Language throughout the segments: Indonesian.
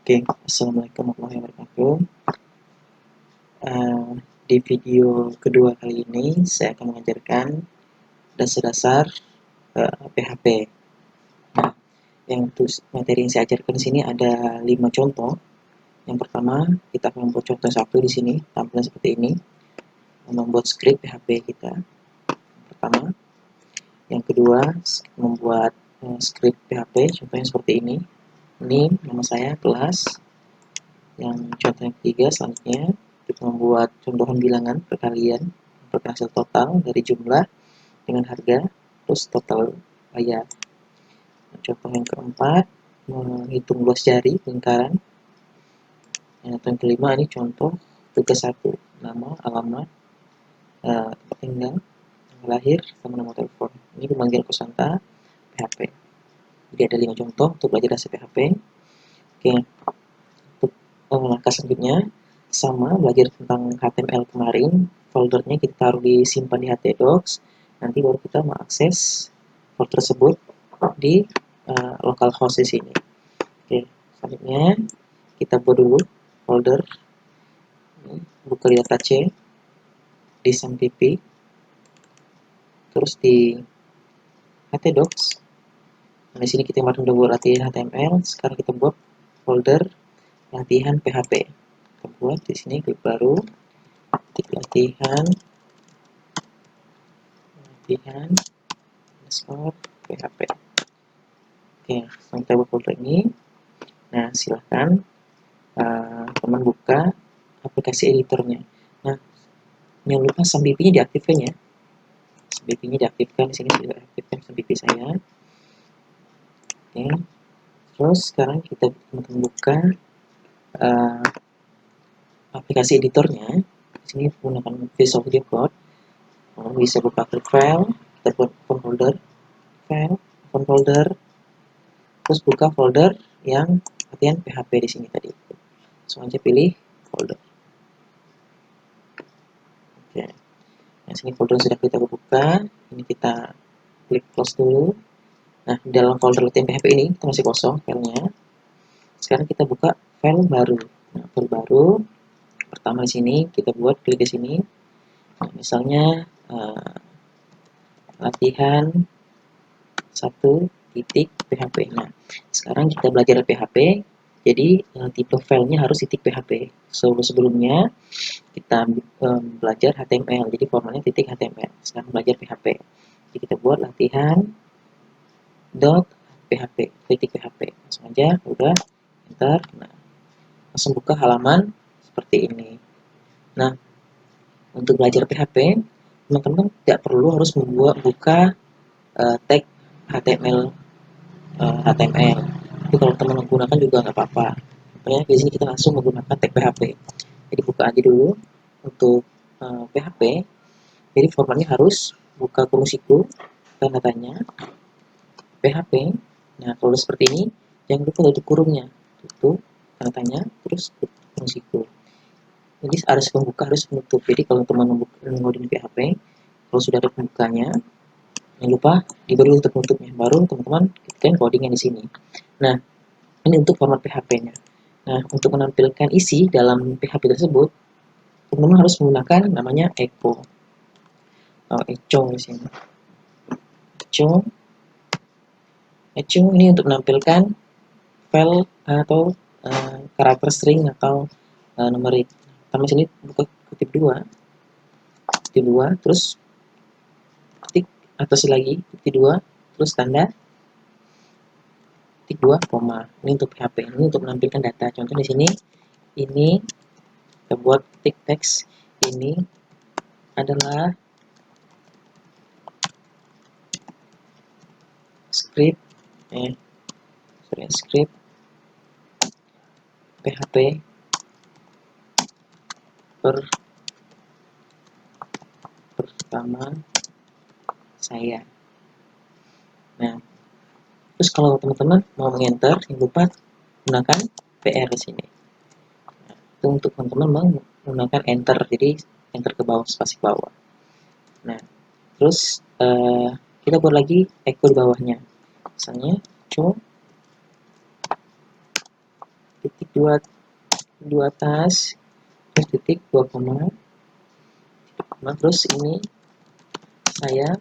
Oke, Assalamualaikum warahmatullahi wabarakatuh. Di video kedua kali ini, saya akan mengajarkan dasar-dasar PHP. Nah, materi yang saya ajarkan di sini ada 5 contoh. Yang pertama, kita akan membuat contoh satu di sini, tampilan seperti ini, membuat script PHP kita. Pertama, yang kedua, membuat script PHP, contohnya seperti ini. Ini nama saya, kelas. Yang contoh yang ketiga, selanjutnya kita membuat contohan bilangan perkalian hasil total dari jumlah dengan harga terus total bayar. Contoh yang keempat, menghitung luas jari lingkaran. Yang kelima, ini contoh tugas 1, nama, alamat, tempat tinggal, lahir, sama nomor telepon. Ini pemanggilan kosanta PHP. Jadi ada 5 contoh untuk belajar dasar PHP. Oke, untuk langkah selanjutnya sama belajar tentang HTML kemarin, foldernya kita taruh disimpan di htdocs, nanti baru kita mengakses folder tersebut di localhost di sini. Oke, selanjutnya kita buat dulu folder, buka di data C, di SAMPP, terus di htdocs. Nah, di sini kita kemarin udah buat latihan HTML, sekarang kita buat folder latihan PHP. Kita buat di sini, klik baru, ketik latihan underscore PHP. Oke, kita buat folder ini. Nah, silahkan teman buka aplikasi editornya. Nah, jangan lupa SAMPP-nya diaktifkan ya. SAMPP-nya diaktifkan, di sini sudah aktifkan SAMPP saya. Oke, terus sekarang kita buka aplikasi editornya. Di sini menggunakan Visual Studio Code. Bisa buka file, kita buat folder, file, folder, terus buka folder yang latihan PHP di sini tadi. Langsung aja pilih folder. Oke. Nah, sini folder sudah kita buka. Ini kita klik close dulu. Nah, di dalam folder latihan PHP ini kita masih kosong filenya. Sekarang kita buka file baru. Nah, file baru pertama di sini kita buat, klik di sini. Nah, misalnya latihan 1.php. Nah, sekarang kita belajar PHP, jadi tipe filenya harus titik .php. Sebelumnya kita belajar HTML, jadi formatnya titik .html. Sekarang belajar PHP, jadi kita buat latihan .php, titik .php. Langsung aja, udah, enter. Nah, langsung buka halaman seperti ini. Nah, untuk belajar PHP, teman-teman tidak perlu harus buka tag HTML. Tapi kalau teman menggunakan juga nggak apa-apa. Makanya di sini kita langsung menggunakan tag PHP. Jadi buka aja dulu untuk PHP. Jadi formatnya harus buka kurung siku, tanda tanya, PHP. Nah, kalau seperti ini, jangan lupa tutup kurungnya. Tutup, tanda tanya, terus kurung siku. Jadi harus pembuka, harus penutup. Jadi kalau teman mengoding PHP, kalau sudah ada pembukanya, jangan lupa diberi tutup-tutupnya. Baru teman-teman ketikkan codingnya di sini. Nah, ini untuk format PHP-nya. Nah, untuk menampilkan isi dalam PHP tersebut, teman-teman harus menggunakan namanya echo. Echo di sini. Echo ini untuk menampilkan file atau karakter string atau numerik. Pertama sini buka kutip 2, terus ketik atas lagi ketik 2, terus tanda ketik 2, koma. Ini untuk PHP, ini untuk menampilkan data. Contoh di sini, ini kita buat ketik teks, ini adalah script PHP pertama saya. Nah, terus kalau teman-teman mau mengenter, jangan lupa gunakan PR di sini. Nah, itu untuk teman-teman menggunakan enter, jadi enter ke bawah, spasi bawah. Nah, terus kita buat lagi echo di bawahnya. Misalnya titik dua atas, terus titik 2 koma, terus ini saya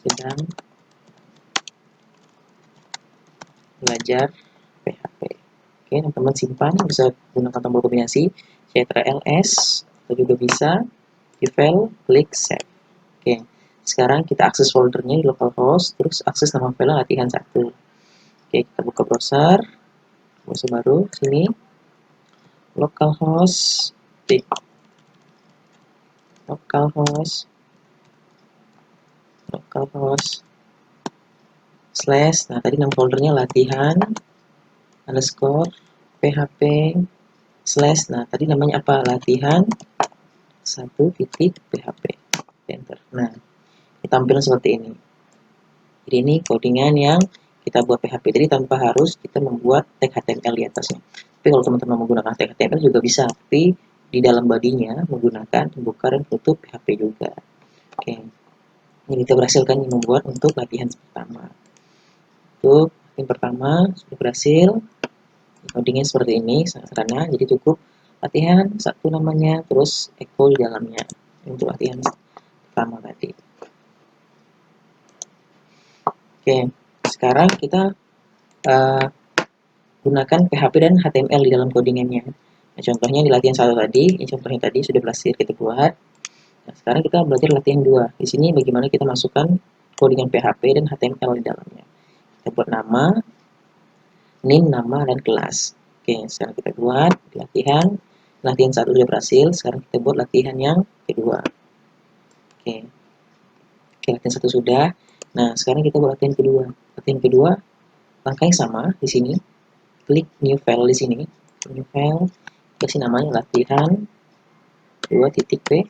sedang belajar PHP. Oke, teman-teman simpan, bisa gunakan tombol kombinasi Ctrl+S, atau juga bisa di file, klik save. Oke, sekarang kita akses foldernya di localhost, terus akses nama file latihan 1. Oke, kita buka browser baru, sini, localhost, localhost, slash, nah tadi nama foldernya latihan, underscore, php, slash, nah tadi namanya apa? Latihan 1.php, enter. Nah, tampilan seperti ini. Jadi ini codingan yang kita buat PHP, jadi tanpa harus kita membuat tag HTML di atasnya. Tapi kalau teman-teman menggunakan tag HTML juga bisa, tapi di dalam bodinya menggunakan buka dan tutup PHP juga. Oke, ini kita berhasil kan membuat untuk latihan pertama. Untuk yang pertama sudah berhasil, codingnya seperti ini, sangat sederhana. Jadi cukup latihan satu namanya, terus echo di dalamnya untuk latihan pertama tadi. Oke, sekarang kita gunakan PHP dan HTML di dalam codingannya. Nah, contohnya di latihan 1 tadi, ini contohnya tadi sudah berhasil kita buat. Nah, sekarang kita belajar latihan 2. Di sini bagaimana kita masukkan codingan PHP dan HTML di dalamnya. Kita buat nama, name, nama, dan kelas. Oke, sekarang kita buat latihan. Latihan 1 sudah berhasil, sekarang kita buat latihan yang kedua. Oke, latihan 1 sudah. Nah, sekarang kita buat latihan kedua. Latihan kedua, langkah yang sama di sini. Klik new file di sini. New file, kasih namanya latihan 2.php.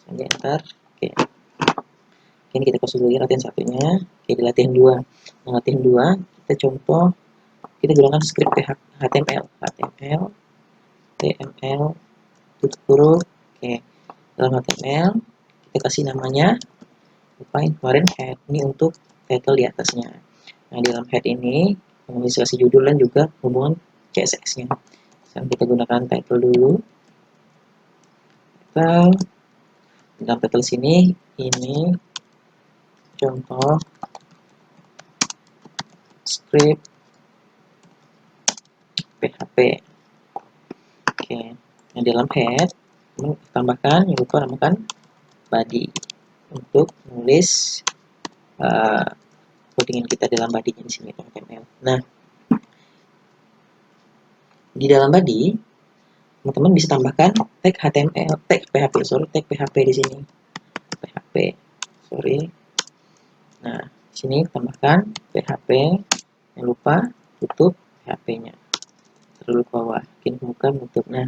Sampai enter. Oke. Ini kita kasih dulu latihan satunya. Oke, di latihan 2. Nah, latihan 2 kita contoh, kita gunakan script HTML, tutup huruf. Oke, dalam HTML kita kasih namanya apa yang kemarin head, ini untuk title di atasnya. Nah, di dalam head ini bisa kasih judul dan juga hubungan CSS-nya. Sekarang kita gunakan title dulu. Dalam title sini, ini contoh script PHP. Oke, nah dalam head tambahkan, yang lupa namakan body untuk menulis codingan kita dalam body-nya di sini HTML. Nah, di dalam body teman-teman bisa tambahkan tag HTML, tag PHP di sini. PHP. Nah, di sini tambahkan PHP, jangan lupa tutup PHP-nya. Terlalu bawah, bikin buka tutup. Nah,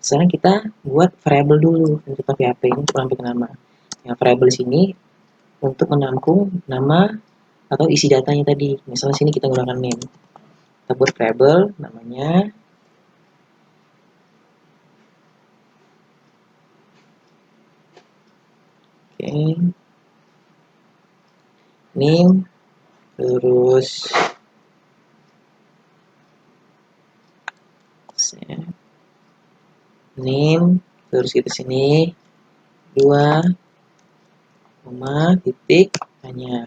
sekarang kita buat variable dulu untuk PHP ini untuk menampilkan nama. Yang variable di sini untuk menampung nama atau isi datanya tadi. Misalnya sini kita gunakan name. Kita buat variable namanya name, terus name, terus kita sini 2 koma titik hanya.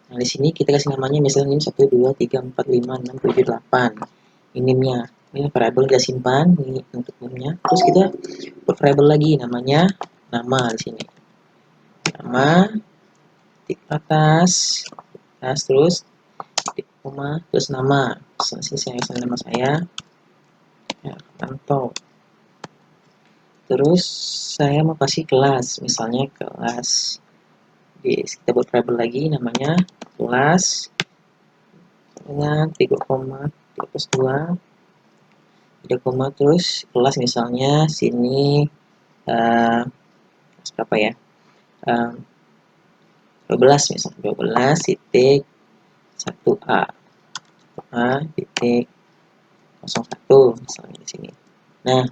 Nah, di sini kita kasih namanya misalnya ini 1 2 3 4 5 6 7 8. Ini name-nya. Ini variable kita simpan ini untuk name-nya. Terus kita buat variable lagi namanya nama di sini. Nama titik atas terus titik koma terus nama. Saya nama saya ya, Tanto. Terus saya mau kasih kelas, misalnya kelas. Kita buat variable lagi namanya kelas dengan 3 koma terus 2 3 koma terus kelas misalnya sini berapa ya, 12 misalnya 12 titik 1a titik 01 misalnya di sini. Nah,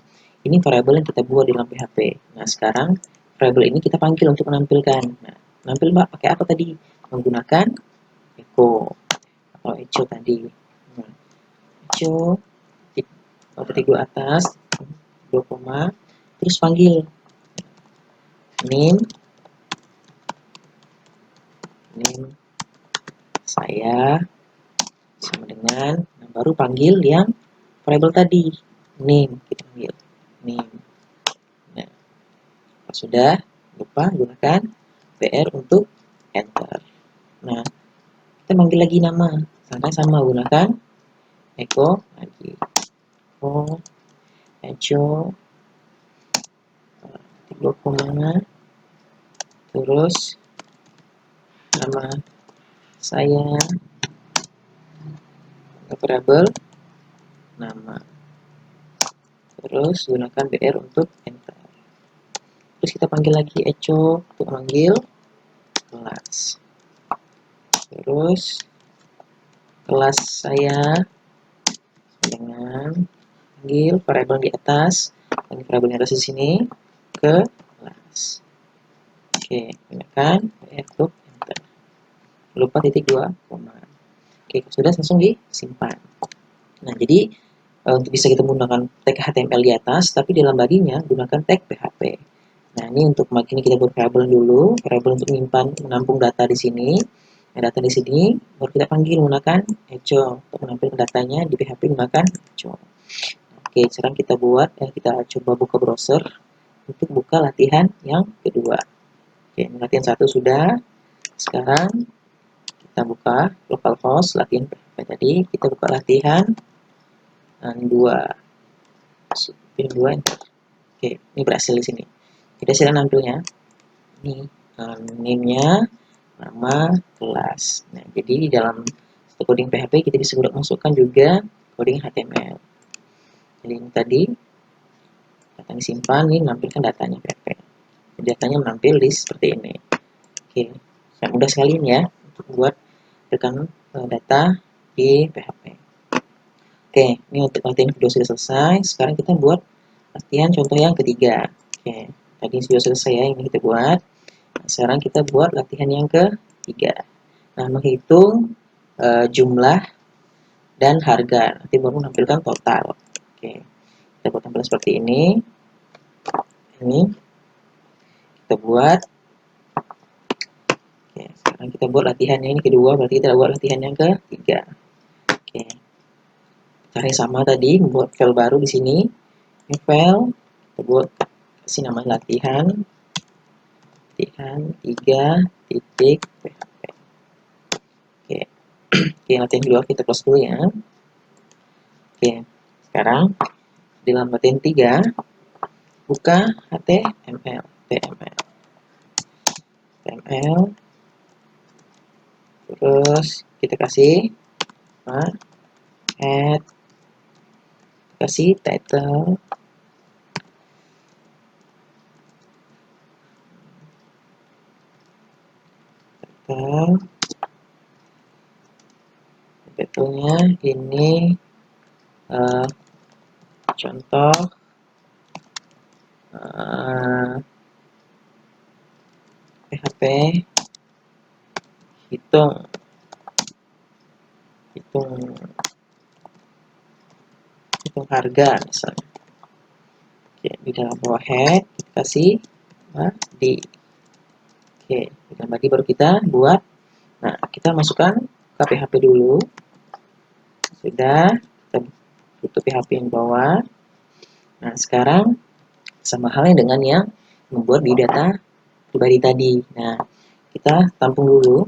ini variabel yang kita buat di dalam PHP. Nah, sekarang variabel ini kita panggil untuk menampilkan. Nah, menampil pakai apa tadi? Menggunakan Eko atau Eco tadi. Nah, Eco titik dua atas, 2 koma, terus panggil name saya sama dengan, nah, baru panggil yang variabel tadi, name, kita panggil name. Nah, kalau sudah, lupa gunakan PR untuk enter. Nah, kita panggil lagi nama, sama gunakan echo lagi, echo echo 2 koma, terus nama saya, variabel nama, terus gunakan BR untuk enter. Terus kita panggil lagi echo untuk manggil kelas, terus kelas saya dengan panggil variabel di atas, panggil variabel di atas di sini ke kelas. Oke, gunakan BR untuk enter. Lupa titik 2 koma. Oke, sudah, langsung disimpan. Nah, jadi untuk bisa kita menggunakan tag HTML di atas, tapi dalam bodinya gunakan tag PHP. Nah, ini untuk ini kita buat variabel dulu, variabel untuk menampung data di sini. Nah, data di sini baru kita panggil menggunakan echo untuk menampilkan datanya di PHP menggunakan echo. Oke, sekarang kita kita coba buka browser untuk buka latihan yang kedua. Oke, latihan 1 sudah. Sekarang kita buka localhost latihan PHP tadi, kita buka latihan 2. Pilih 2 enter. Oke, ini berhasil di sini. Kita sedang nampilnya. Ini name-nya, nama, kelas. Nah, jadi di dalam coding PHP kita bisa masukkan juga coding HTML. Jadi ini tadi data disimpan, ini menampilkan datanya PHP. Datanya menampil di seperti ini. Oke, sangat mudah sekali ya untuk membuat rekan data di PHP. Oke, ini untuk latihan kedua sudah selesai. Sekarang kita buat latihan contoh yang ketiga. Oke, tadi sudah selesai ya, ini kita buat. Nah, sekarang kita buat latihan yang ketiga. Nah, menghitung jumlah dan harga. Nanti baru menampilkan total. Oke, kita buat tampilan seperti ini. Ini kita buat. Oke, sekarang kita buat latihannya ini kedua, berarti kita buat latihan yang ketiga. Oke, cara yang sama tadi, membuat file baru di sini. Ini file, kita buat kasih nama latihan 3 titik PHP. Oke, oke, latihan kedua kita close dulu ya. Oke, sekarang di dalam latihan 3 buka HTML, terus kita kasih add, kasih title, title-nya ini contoh PHP hitung harga misalnya. Oke, di dalam head kita kasih body. Oke, di dalam body baru kita buat. Nah, kita masukkan ke PHP dulu. Sudah, kita tutup PHP yang bawah. Nah, sekarang sama halnya dengan yang membuat biodata pribadi tadi. Nah, kita tampung dulu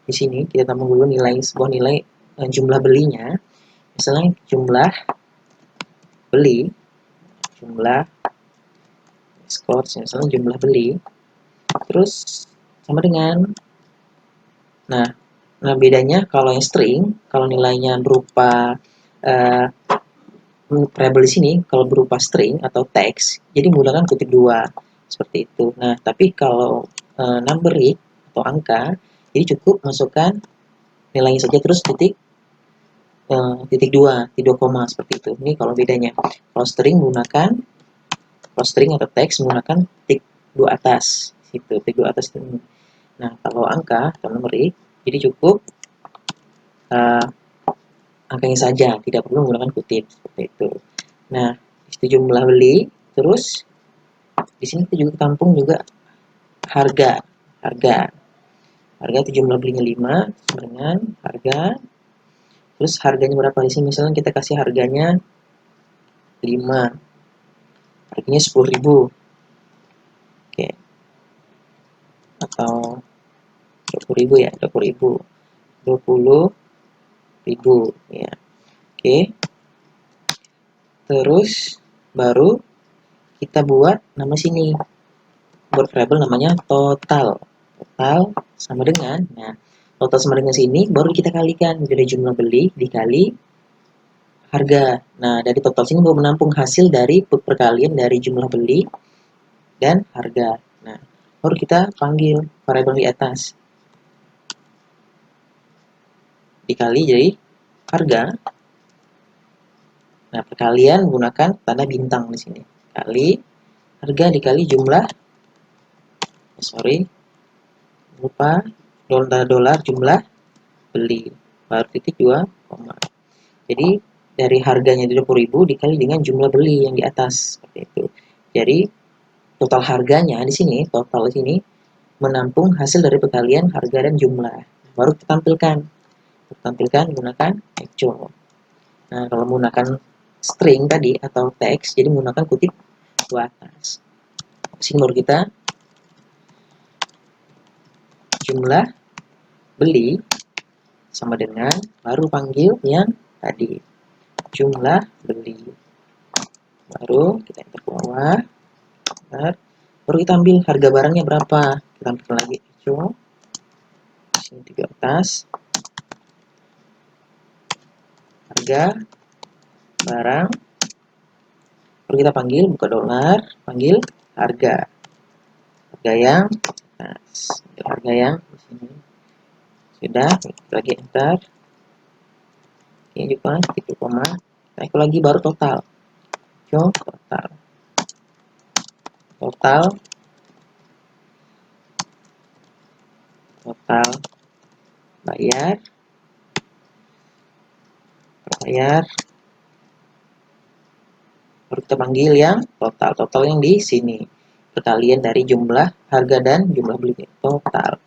di sini. Kita tampung dulu sebuah nilai jumlah belinya. Misalnya jumlah beli, jumlah scores, misalnya jumlah beli. Terus sama dengan, nah bedanya kalau yang string, kalau nilainya berupa variabel di sini kalau berupa string atau teks, jadi menggunakan kutip 2 seperti itu. Nah, tapi kalau numeric atau angka, jadi cukup masukkan nilainya saja terus titik 2 koma seperti itu. Ini kalau bedanya. Kalau string atau teks menggunakan titik 2 atas, situ titik 2 atas itu. Nah, kalau angka atau numeric, jadi cukup uh, angkanya saja, tidak perlu menggunakan kutip seperti itu. Nah, itu jumlah beli, terus di sini kita juga tampung juga harga. Harga itu jumlah belinya 5 dengan harga. Terus harganya berapa di sini? Misalnya kita kasih harganya 5. Harganya 10.000. Oke. Atau 20.000 ya, 20.000. 20.000 ya. Oke. Terus baru kita buat nama sini. Buat variabel namanya total. Total sama dengan, nah, total sama dengan sini baru kita kalikan dari jumlah beli dikali harga. Nah, dari total sini baru menampung hasil dari perkalian dari jumlah beli dan harga. Nah, baru kita panggil variabel di atas. Dikali jadi harga. Nah, perkalian menggunakan tanda bintang di sini. Kali harga dikali jumlah, lupa, dolar jumlah beli. Baru titik 2, jadi dari harganya 20.000 dikali dengan jumlah beli yang di atas seperti itu. Jadi total harganya di sini, total sini menampung hasil dari perkalian harga dan jumlah. Baru kita tampilkan menggunakan actual. Nah, kalau menggunakan string tadi atau teks, jadi menggunakan kutip ke atas. Sini baru kita jumlah beli sama dengan baru panggil yang tadi jumlah beli. Baru kita enter ke bawah. Baru kita ambil harga barangnya berapa. Kita ambil lagi actual. Sini 3 atas. Harga barang. Baru kita panggil buka dolar, panggil harga. Harga yang atas. Harga yang di sini. Sudah, lagi enter. Ini juga titik koma. Kita lagi baru total. Total. Total bayar baru kita panggil yang total yang di sini perkalian dari jumlah harga dan jumlah beli total.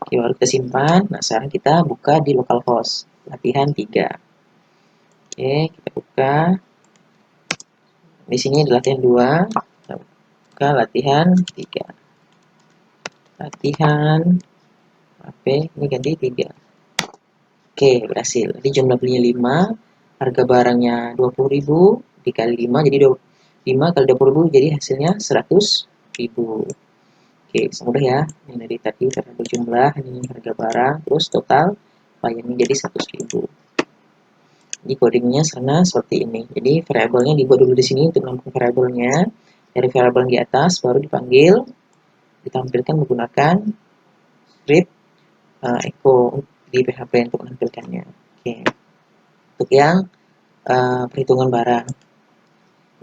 Oke, baru kita simpan. Nah, sekarang kita buka di localhost latihan 3. Oke, kita buka di sini di latihan 2. Kita buka latihan 3. Latihan HP ini ganti 3. Oke, berhasil. Jadi jumlah belinya 5, harga barangnya 20.000 dikali 5 jadi 5 kali 20.000 jadi hasilnya 100.000. Oke, semudah ya. Ini dari tadi karena berjumlah, ini harga barang, terus total bayarnya jadi 100.000. Jadi codingnya sana seperti ini. Jadi variabelnya dibuat dulu di sini untuk menampung variabelnya. Dari variabel di atas baru dipanggil, ditampilkan menggunakan script echo di PHP untuk menampilkannya. Oke. Untuk yang perhitungan barang.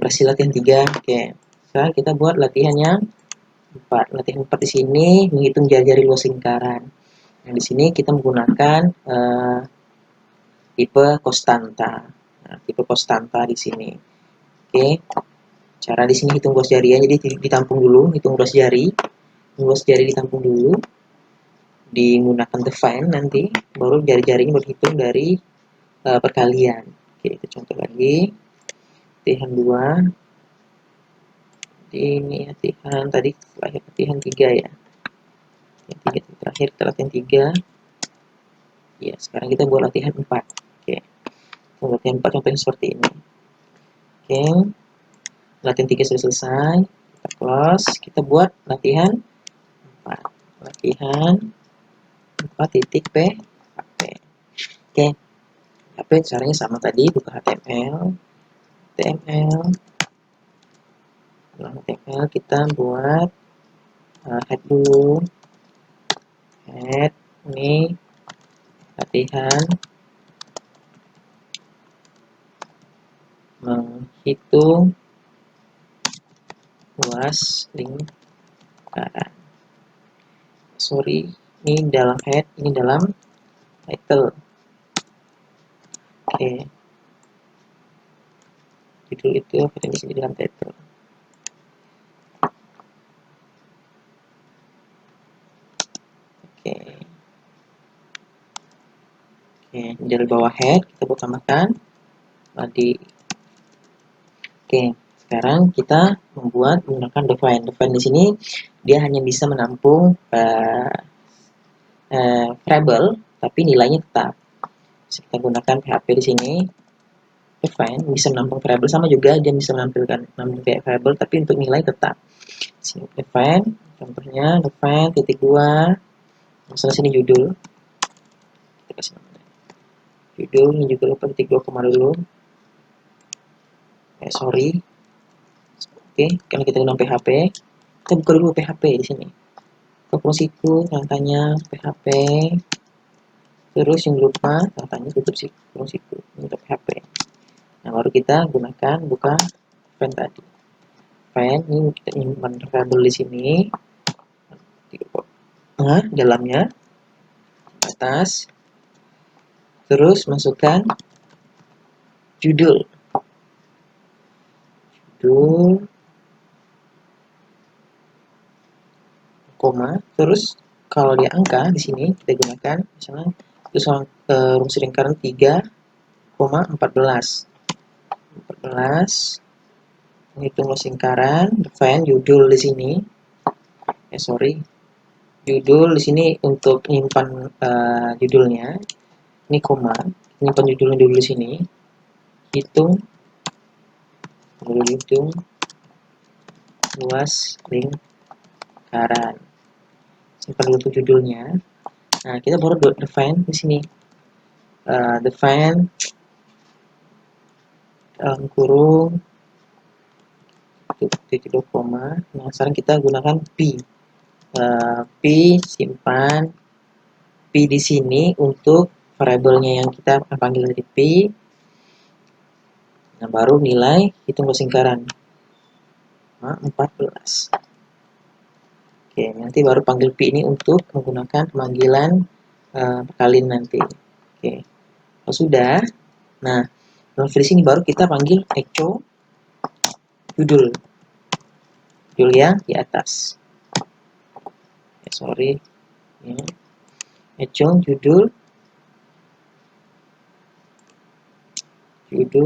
Berhasil latihan 3. Oke. Sekarang kita buat latihan yang 4. Latihan 4 di sini menghitung jari-jari luas lingkaran. Nah, di sini kita menggunakan tipe konstanta. Nah, tipe konstanta di sini. Oke. Cara di sini hitung luas jari ya. Jadi ditampung dulu, hitung luas jari. Luas jari ditampung dulu. Digunakan define nanti baru jari-jarinya berhitung dari perkalian. Oke, kita contoh lagi. Latihan 2. Ini latihan tadi terakhir latihan 3 ya. Yang 3 terakhir latihan 3. Ya, sekarang kita buat latihan 4. Oke. Latihan 4 contohnya seperti ini. Oke. Latihan 3 sudah selesai. Kita close, kita buat latihan 4. Latihan 4 titik PHP. Oke. PHP caranya sama tadi, buka HTML. HTML kita buat head dulu. Head ini latihan menghitung luas lingkaran. ini dalam head, ini dalam title. Oke, judul itu ada di sini dalam title. Oke, oke, dari bawah head kita buat tambahkan body. Oke, sekarang kita membuat menggunakan define. Define di sini dia hanya bisa menampung variable, tapi nilainya tetap. Bisa kita gunakan PHP di sini. Define bisa menampung variable, sama juga dia bisa menampilkan variable, tapi untuk nilai tetap. Sini define, contohnya define titik 2, misalnya sini judul. Kita kasih nama judul, ini juga lupa titik 2 koma dulu. Sorry. Oke, karena kita gunakan PHP, kita buka dulu PHP di sini. Ke siku, tanya PHP, terus yang lupa tanya tutup siku untuk PHP. Nah, baru kita gunakan buka event tadi. Event ini kita nyimpan variable di sini. Nah, dalamnya atas, terus masukkan judul, koma, terus kalau dia angka di sini kita gunakan misalnya itu rumus lingkaran 3,14 menghitung rumus lingkaran, define judul di sini. Judul di sini untuk menyimpan judulnya. Ini koma, menyimpan judulnya dulu di sini. Hitung luas lingkaran. Simpan dulu untuk judulnya. Nah, kita baru define di sini. Define dalam kurung titik 2 koma. Nah, sekarang kita gunakan P. P simpan P di sini untuk variabelnya yang kita panggil dari P. Nah, baru nilai hitung luas lingkaran 14. Oke, nanti baru panggil P ini untuk menggunakan pemanggilan perkalian nanti. Oke, kalau sudah, nah dalam file ini baru kita panggil echo judul yang di atas. Ya. Echo judul,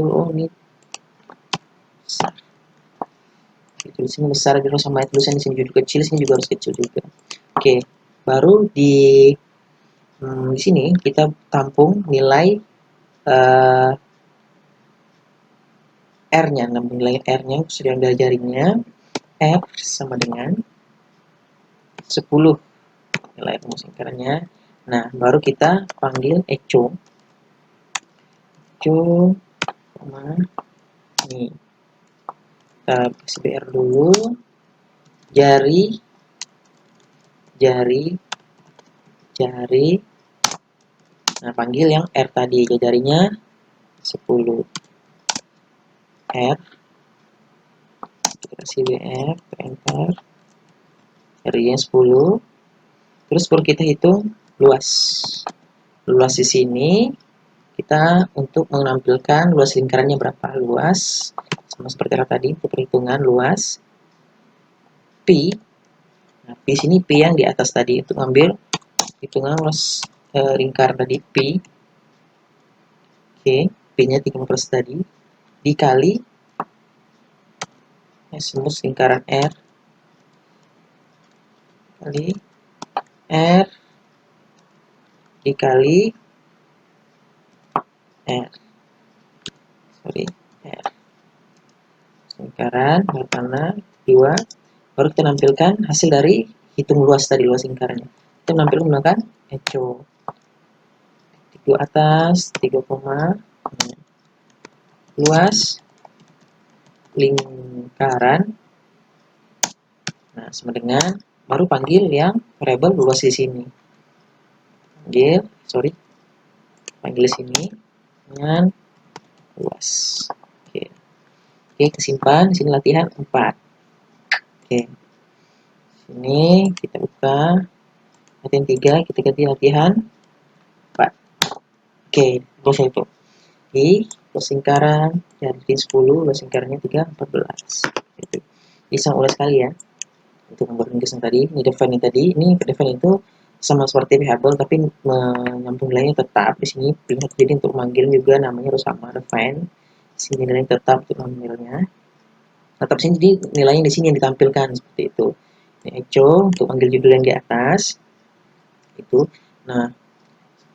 oh ini besar. Di sini besar, gitu sama tulisan di sini judul kecil, sini juga harus kecil juga. Oke, baru di sini kita tampung nilai R-nya, nilai R-nya sudah diajarinnya. R sama dengan 10 nilai rumus lingkarannya. Nah, baru kita panggil echo, nih kita kasih BR dulu, jari, nah panggil yang R tadi, jarinya 10 R, kita kasih BR, enter, jarinya 10, terus baru kita hitung luas di sini. Kita untuk menampilkan luas lingkarannya berapa, luas sama seperti tadi untuk perhitungan luas P. Nah, P sini P yang di atas tadi untuk ngambil hitungan luas lingkar tadi P. Oke, P-nya 30% tadi dikali rumus lingkaran R kali R dikali R. Lingkaran warna 2, baru kita nampilkan hasil dari hitung luas tadi, luas lingkarannya. Kita nampilkan menggunakan echo 2 atas 3 koma, luas lingkaran, nah sama dengan baru panggil yang variabel luas di sini, panggil sini dengan luas. Oke, kesimpan di sini latihan 4. Oke, sini kita buka latihan 3 kita ganti latihan 4. Oke, selesai itu. Oke, persingkaran jadi 10, persingkarannya 3, 14. Gitu. Bisa mulai sekali ya. Untuk nomor yang tadi, ini define tadi, ini define itu sama seperti pihable tapi menyambung nilainya tetap. Di sini jadi untuk manggil juga namanya harus sama define. Di sini nilainya tetap untuk manggilnya. Tetap sini jadi nilainya di sini yang ditampilkan seperti itu. Ini echo untuk manggil judul yang di atas itu. Nah,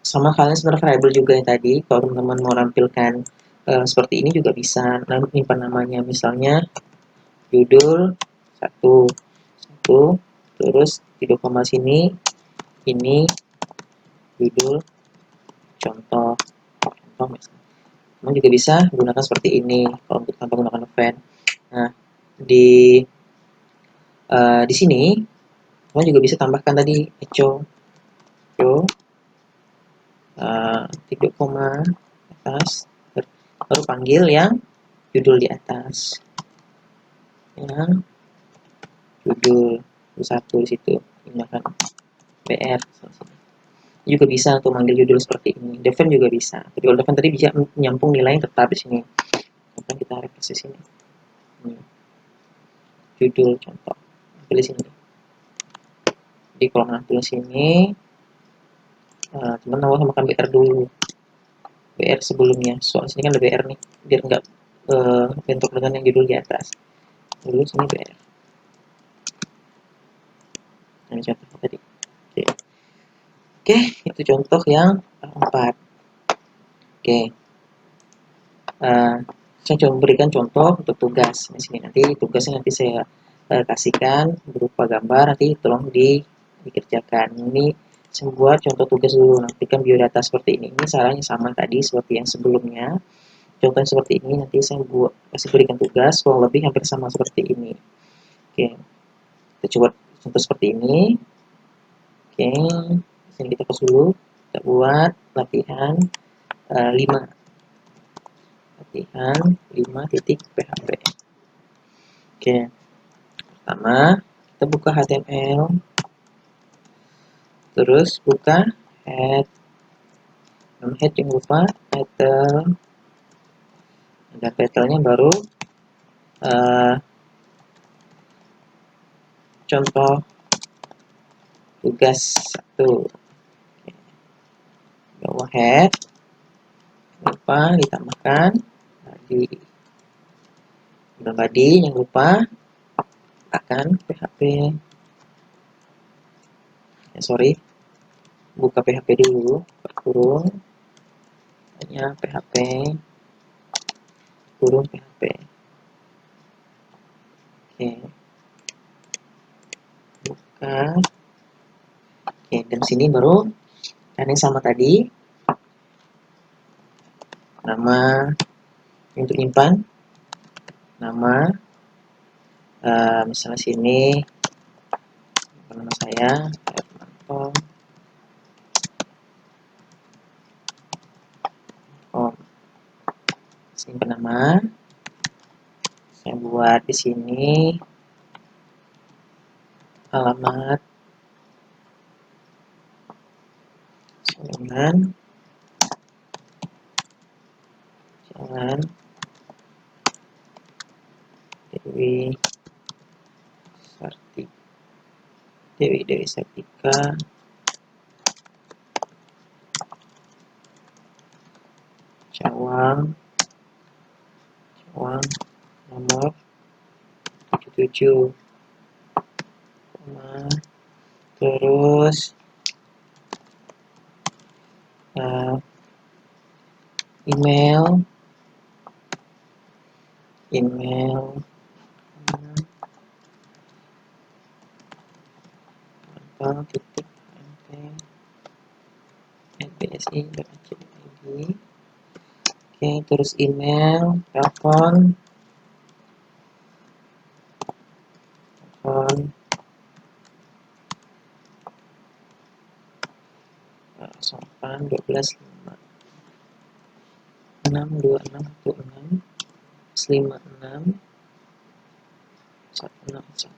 sama halnya sebenarnya variable juga yang tadi. Kalau teman-teman mau nampilkan seperti ini juga bisa. Nyimpan namanya misalnya judul 1 terus di koma sini ini judul contoh juga bisa gunakan seperti ini kalau untuk tanpa menggunakan event. Nah, di sini teman juga bisa tambahkan tadi echo titik koma atas baru panggil yang judul di atas, yang judul 1 di situ gunakan BR juga bisa untuk manggil judul seperti ini. Define juga bisa. Tapi kalau define tadi bisa menyambung nilai yang tetap di sini. Akan kita refresh di sini. Judul contoh. Pilih sini. Di kolom tulis sini, teman awal tambahkan BR dulu. BR sebelumnya. Soal sini kan ada BR nih, biar nggak bentuk dengan yang judul di atas. Dulu sini BR. Nah, ini contoh tadi. Oke, itu contoh yang 4. Oke. Saya coba berikan contoh untuk tugas di sini. Nanti tugasnya nanti saya kasihkan berupa gambar, nanti tolong dikerjakan. Ini saya buat contoh tugas dulu, nanti kan biodata seperti ini. Ini caranya sama tadi seperti yang sebelumnya. Contohnya seperti ini, nanti saya kasih berikan tugas kurang lebih hampir sama seperti ini. Oke, kita coba contoh seperti ini. Oke, sini kita hapus dulu. Kita buat latihan 5. Latihan 5.php. Oke, pertama kita buka HTML, terus buka head, head jangan lupa title, dan titlenya baru contoh tugas 1. Bawah head lupa ditambahkan body, dan body jangan lupa akan PHP ya, sorry, buka PHP dulu, kurung hanya PHP kurung PHP. Oke, buka. Oke, dan sini baru yang sama tadi, nama untuk nyimpan nama, misalnya sini nama saya simpan nama, saya buat di sini alamat jalan Dewi Sartika Cawang nomor 77, terus email bsi.id. Oke, terus email, telepon 08 56 26 56 16 161.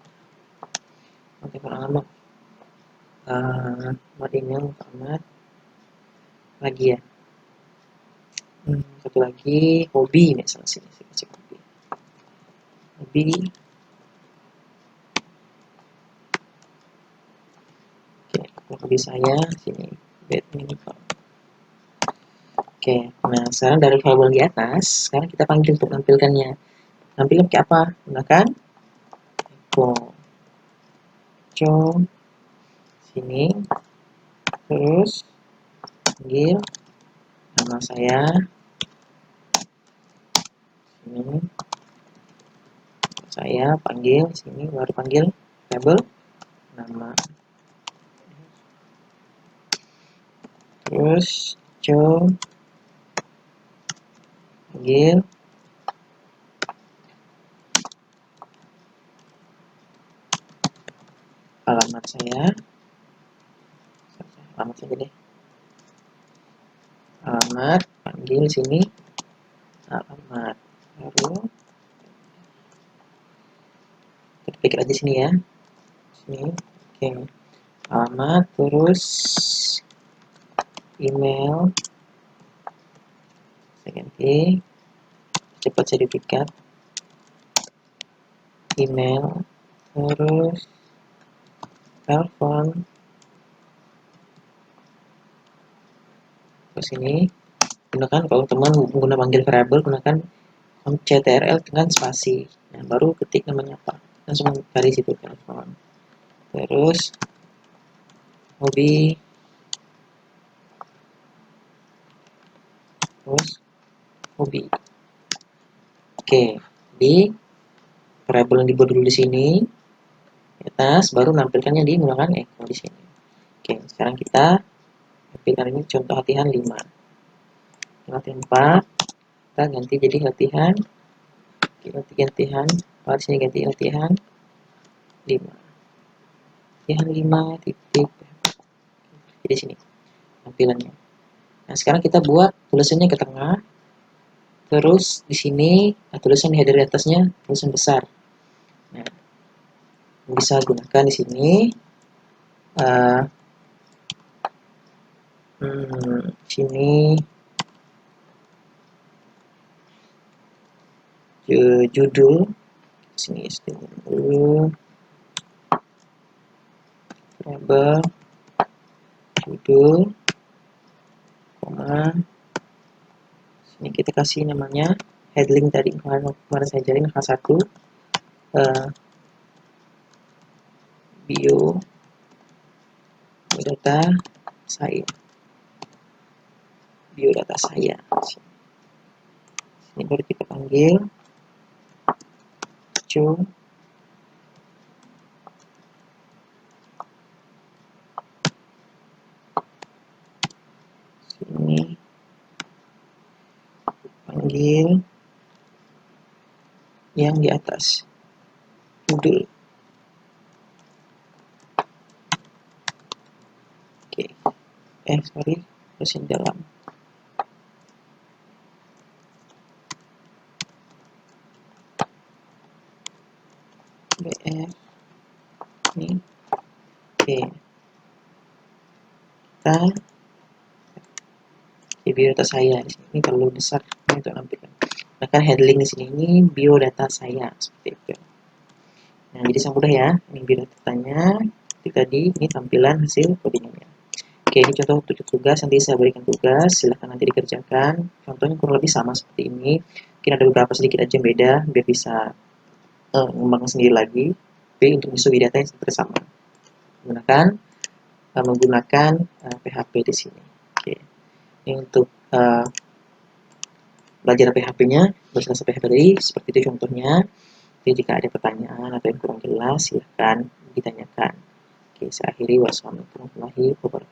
Kontak alamat Nomor email Muhammad lagi ya. Satu lagi hobi misalnya sini saya kasih hobi. Oke, hobi saya sini badminton. Oke, nah sekarang dari variabel di atas, sekarang kita panggil untuk menampilkannya. Nampilkan kayak apa? Gunakan echo sini, terus panggil nama saya sini, saya panggil sini, baru panggil variabel nama, terus panggil alamat saya, alamat saja deh, alamat, panggil sini alamat, baru ketik aja sini ya, sini. Oke, alamat, terus email saya ganti cepat sertifikat, email, terus telepon, terus ini gunakan kalau teman menggunakan panggil variabel, gunakan ctrl dengan spasi. Nah, baru ketik namanya apa, langsung cari situ telepon, terus hobi, terus hobi. Oke, di variabel yang dibuat dulu di sini di atas, baru menampilkannya di menggunakan echo di sini. Oke, sekarang kita tampilkan ini contoh latihan 5. Latihan 4 kita ganti jadi latihan, latihan di sini ganti latihan 5. Latihan 5 titik di sini tampilannya. Nah, sekarang kita buat tulisannya ke tengah. Terus di sini tulisan di header di atasnya tulisan besar. Nah, bisa gunakan di sini sini judul sini dulu variabel judul koma sini kita kasih namanya heading tadi kemarin saya ajarin H1 bio biodata saya ini baru kita panggil sini panggil yang di atas judul. Oke, sorry, mesin dalam. BR ini. Oke, kita di biodata saya di sini terlalu besar untuk nampilkan. Nah, kan heading di sini ini biodata saya seperti itu. Nah, jadi sangat mudah ya. Ini biodatanya. Tadi ini tampilan hasil codingannya. Oke, ini contoh tugas. Nanti saya berikan tugas, silahkan nanti dikerjakan. Contohnya kurang lebih sama seperti ini. Mungkin ada beberapa sedikit aja yang beda, biar bisa mengembangkan sendiri lagi. Tapi untuk isu biodata yang seperti sama. Menggunakan PHP di sini. Oke. Ini untuk belajar PHP-nya, selesai PHP tadi, seperti itu contohnya. Jadi jika ada pertanyaan atau yang kurang jelas, silahkan ditanyakan. Oke, saya akhiri. Wassalamualaikum warahmatullahi wabarakatuh.